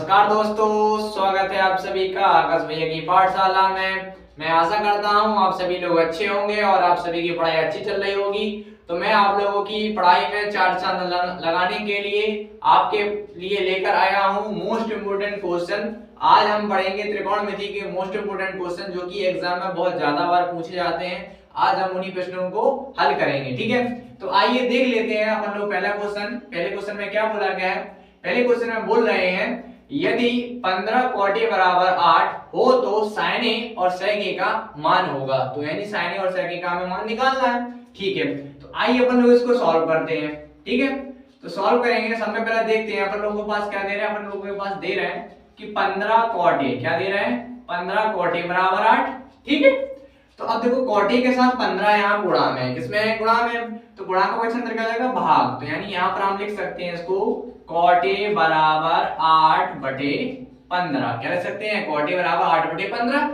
नमस्कार दोस्तों, स्वागत है आप सभी का आकाश भैया की पाठशाला में। मैं आशा करता हूं आप सभी लोग अच्छे होंगे और आप सभी की पढ़ाई अच्छी चल रही होगी। तो मैं आप लोगों की पढ़ाई में चार चांद लगाने के लिए आपके लिए लेकर आया हूं मोस्ट इम्पोर्टेंट क्वेश्चन। आज हम पढ़ेंगे त्रिकोणमिति के मोस्ट इम्पोर्टेंट क्वेश्चन जो कि एग्जाम में बहुत ज्यादा बार पूछे जाते हैं। आज हम उन्हीं प्रश्नों को हल करेंगे, ठीक है। तो आइए देख लेते हैं अपन लोग पहला क्वेश्चन। पहले क्वेश्चन में क्या बोला गया है? पहले क्वेश्चन में बोल रहे हैं यदि 15 cot A बराबर 8 हो तो sin A और sec A का मान होगा। तो यानी sin A और sec A का हमें मान निकालना है, ठीक है। तो आइए अपन लोग इसको सॉल्व करते हैं, ठीक है। तो सॉल्व करेंगे, सबसे पहले देखते हैं अपन लोगों के पास क्या दे रहे हैं। अपन लोगों के पास दे रहे हैं कि 15 cot A, क्या दे रहे हैं? 15 cot A बराबर 8, ठीक है। तो अब देखो cot A के साथ 15 यहाँ गुणा में, किसमें है? गुणा में। तो गुणा का क्वेश्चन क्या जाएगा? भाग। तो यानी यहाँ पर हम लिख सकते हैं इसको cot A बराबर 8/15। क्या लिख सकते हैं? cot A बराबर 8/15।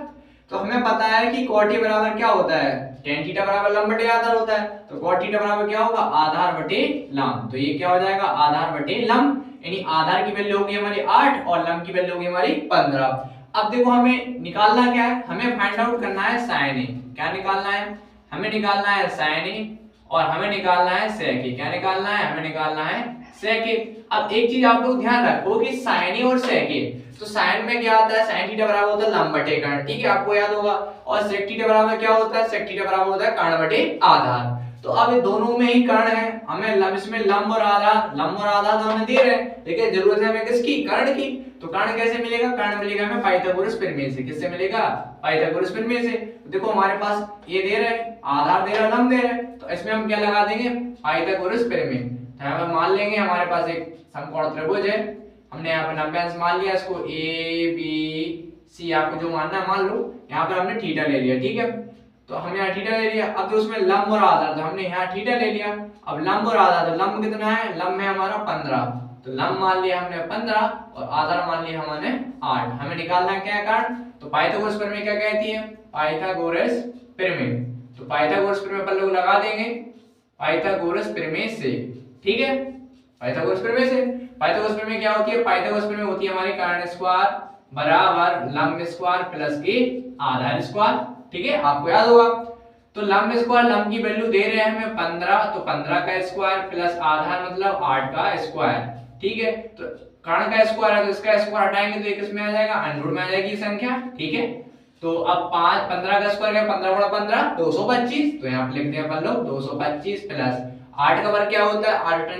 तो हमें पता है कि cot A बराबर क्या होता है? tan थीटा बराबर लंब बटे आधार होता है। तो cot थीटा बराबर क्या होगा? आधार बटे लंब। तो ये क्या हो जाएगा? आधार बटे लंब। यानी आधार की वैल्यू होगी हमारी 8 और लंब की वैल्यू होगी हमारी 15। अब देखो हमें निकालना क्या है? हमें फाइंड आउट करना है sin A। क्या निकालना है? हमें निकालना है sin A और हमें निकालना है sec A। क्या निकालना है? हमें निकालना है sec A। अब एक चीज आप लोग ध्यान रखो कि sin A और sec A, तो sin में क्या आता है? sin थीटा बराबर होता है लंब बटे कर्ण, ठीक है, आपको याद होगा। और sec थीटा बराबर क्या होता है? sec थीटा बराबर होता है कर्ण बटे आधार। तो अब ये दोनों में ही कर्ण है, हमें इसमें लंब और आधार तो हमें दे रहे हैं, लेकिन जरूरत है हमें किसकी? कर्ण की। तो कर्ण कैसे मिलेगा? कर्ण मिलेगा हमें पाइथागोरस प्रमेय से। किससे मिलेगा? पाइथागोरस प्रमेय से। तो देखो हमारे पास ये दे रहे हैं, आधार दे रहा है, लंब दे रहा है, तो इसमें हम क्या लगा देंगे? पाइथागोरस प्रमेय। तो हम मान लेंगे हमारे पास एक समकोण त्रिभुज है, हमने यहाँ पे 90 अंश मान लिया इसको, ए बी सी, आपको जो मानना है मान लो। यहाँ पर हमने थीटा ले लिया, ठीक है। तो हमने यहाँ थीटा ले लिया। अब तो उसमें लंब और आधार, तो हमने यहाँ थीटा ले लिया। अब लंब और आधार, तो लंब कितना है? लंब है हमारा 15, तो लंब मान लिया हमने 15 और आधार मान लिया हमने 8। हमें निकालना क्या है? कर्ण। तो पाइथागोरस प्रमेय क्या कहती है? पाइथागोरस प्रमेय। तो पाइथागोरस प्रमेय पर लोग लगा देंगे पाइथागोरस प्रमेय से, ठीक है। पाइथागोरस प्रमेय से। पाइथागोरस प्रमेय क्या होती है? पाइथागोरस प्रमेय होती है हमारी कर्ण स्क्वायर बराबर लंब स्क्वायर प्लस के आधार स्क्वायर, ठीक है, आपको याद होगा। तो लंब स्क्वायर, लंब की वैल्यू दे रहे हैं हमें 15, तो 15 का स्क्वायर प्लस आधार मतलब 8 का स्क्वायर, ठीक है। तो कर्ण का स्क्वायर है तो इसका स्क्वायर हटाएंगे तो ये किस में आ जाएगा? अंडर में आ जाएगी संख्या, ठीक है। तो अब 15 का स्क्वायर क्या? 15 गुणा 15 225। तो यहाँ पे लिखते हैं अपन लोग 225 प्लस 8 का वर्ग क्या होता है? 8 ×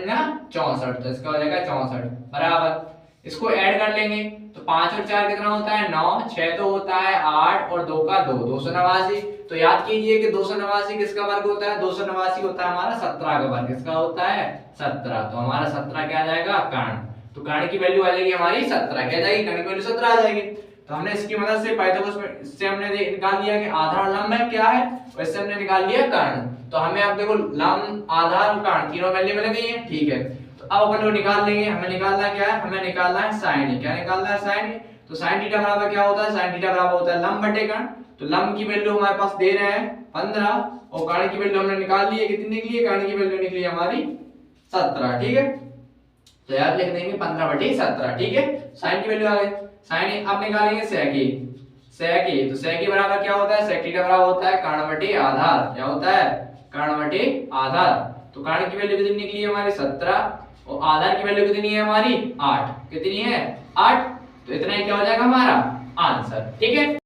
64, तो इसका हो जाएगा 64 बराबर। इसको ऐड कर लेंगे तो 5 और 4 कितना होता है? 9, 6 तो होता है 8 और 2 का 2, 289। तो याद कीजिए कि 289 किसका वर्ग होता है? 289 होता है हमारा 17 का वर्ग। किसका होता है? 17। तो हमारा 17 क्या आ जाएगा? कर्ण। तो कर्ण की वैल्यू आ जाएगी हमारी 17। क्या आ जाएगी? कर्ण की वैल्यू 17 आ जाएगी। तो हमने इसकी मदद से पाइथागोरस से हमने निकाल लिया कि आधार और लंब है क्या है, वैसे हमने निकाल लिया कर्ण। तो हमें अब देखो लंब, आधार और कर्ण तीनों वैल्यू मिल गई है, ठीक है। तो अब अपन लोग निकाल लेंगे, हमें निकालना क्या है? हमें निकालना है sin A। क्या निकालना है? sin A। तो sin थीटा बराबर क्या होता है? sin थीटा बराबर होता है लंब बटे कर्ण। तो लंब की वैल्यू हमारे पास दे रहे हैं 15 और कर्ण की वैल्यू हमने निकाल ली है। कितनी निकली है? कर्ण की वैल्यू निकली है हमारी 17, ठीक है। तो याद लिख देंगे 15/17, ठीक है। sin की वैल्यू आ गई। sin A। अब निकालेंगे sec A। sec A, तो sec A बराबर क्या होता है? sec थीटा बराबर होता है कर्ण बटे आधार। क्या होता है? कर्ण बटे आधार। तो कर्ण की वैल्यू कितनी निकली है हमारी? 17 और आधार की वैल्यू कितनी है हमारी? 8। कितनी है? 8। तो इतना ही क्या हो जाएगा हमारा आंसर, ठीक है।